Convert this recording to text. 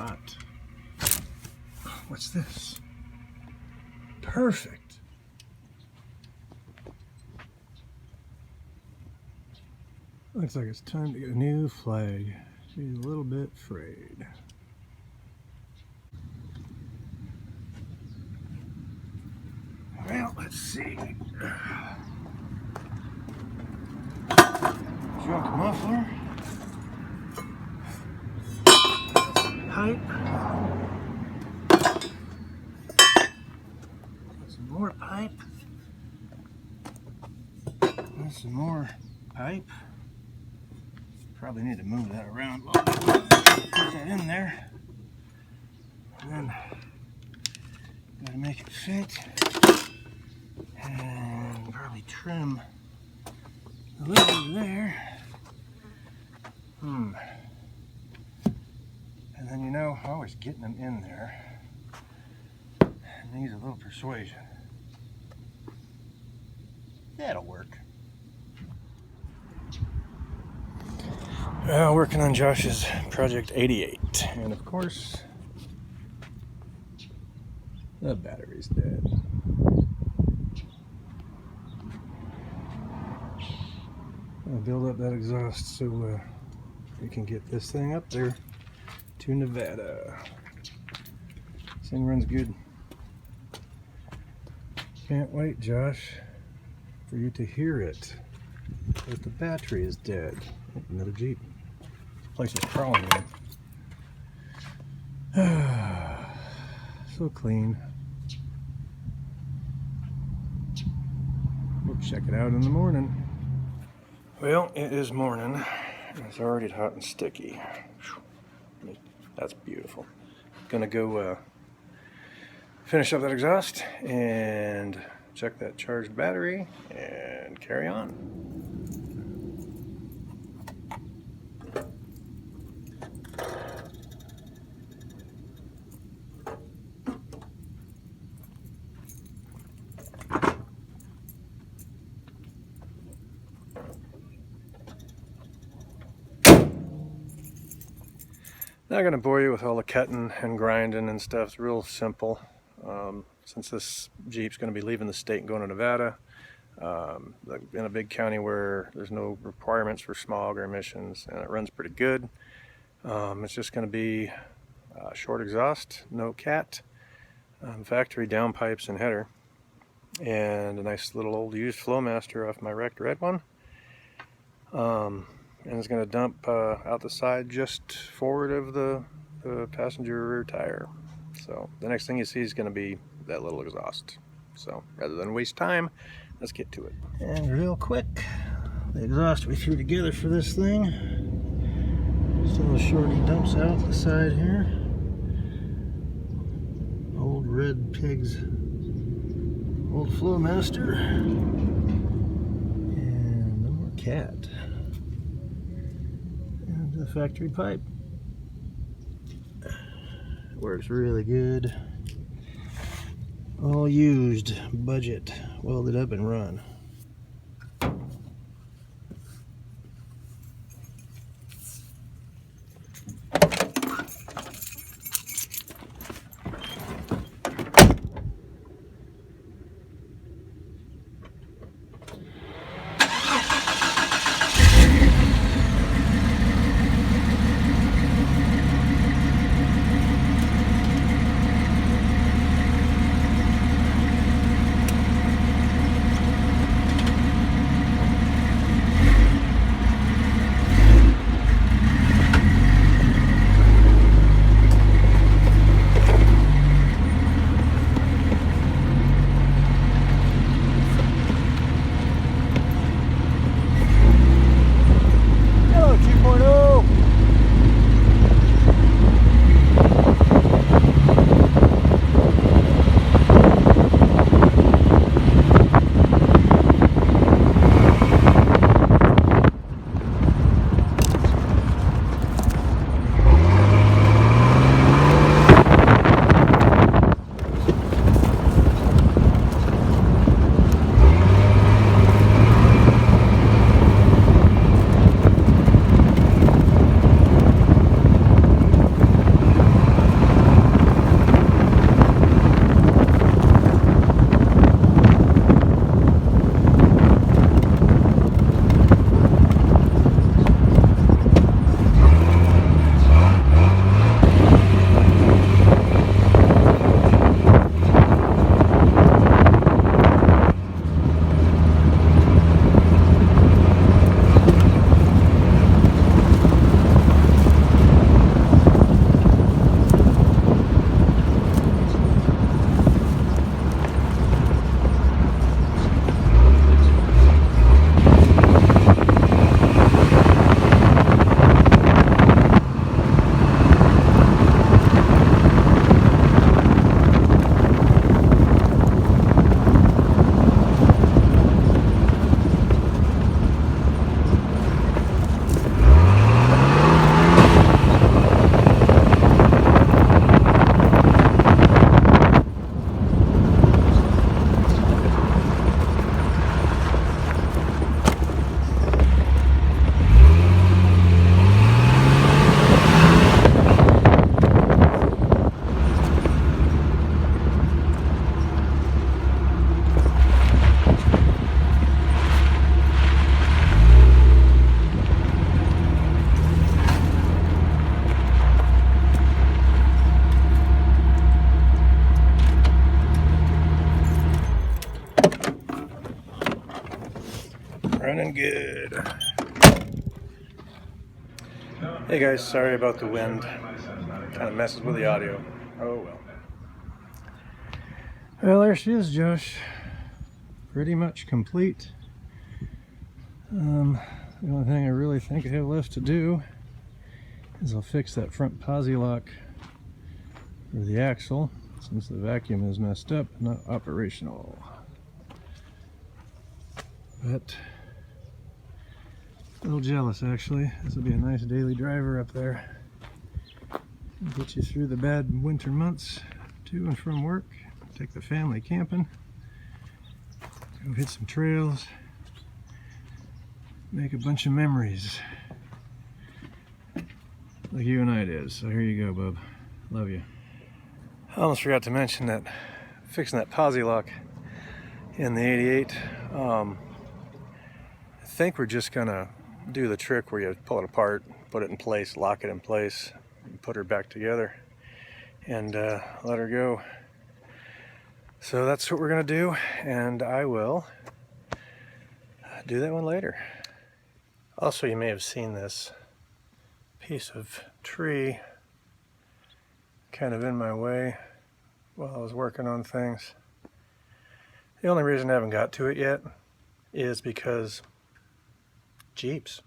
not. What's this? Perfect. Looks like it's time to get a new flag. She's a little bit frayed. Well, let's see. Junk muffler. Pipe. Some more pipe. And some more pipe. Probably need to move that around a little bit. Put that in there. And then gotta make it fit. And probably trim a little bit there. And then, you know, always getting them in there needs a little persuasion. That'll work. Well, working on Josh's Project 88, and of course, the battery's dead. I'll build up that exhaust so we can get this thing up there to Nevada. This thing runs good. Can't wait, Josh, for you to hear it, because the battery is dead. Another Jeep. This place is crawling in. So clean. We'll check it out in the morning. Well, it is morning. It's already hot and sticky. That's beautiful. Gonna go finish up that exhaust and check that charged battery and carry on. Not going to bore you with all the cutting and grinding and stuff. It's real simple. Since this Jeep's going to be leaving the state and going to Nevada, in a big county where there's no requirements for smog or emissions, and it runs pretty good. It's just going to be short exhaust, no cat, factory downpipes and header, and a nice little old used Flowmaster off my wrecked red one. And it's going to dump out the side just forward of the passenger rear tire. So the next thing you see is going to be that little exhaust. So rather than waste time, let's get to it. And real quick, the exhaust we threw together for this thing. Just a little shorty dumps out the side here. Old red pig's old Flowmaster. And no more cat. The factory pipe works really good. All used, budget, welded up and run. Running good. Hey guys, sorry about the wind. Kind of messes with the audio. Oh well. Well, there she is, Josh. Pretty much complete. The only thing I really think I have left to do is I'll fix that front posi lock for the axle, since the vacuum is messed up, not operational. But a little jealous actually. This will be a nice daily driver up there. Get you through the bad winter months to and from work. Take the family camping. Go hit some trails. Make a bunch of memories. Like you and I did. So here you go, bub. Love you. I almost forgot to mention that fixing that posi lock in the 88. I think we're just gonna do the trick where you pull it apart, put it in place, lock it in place, and put her back together, and let her go. So that's what we're gonna do, and I will do that one later. Also, you may have seen this piece of tree kind of in my way while I was working on things. The only reason I haven't got to it yet is because Jeeps.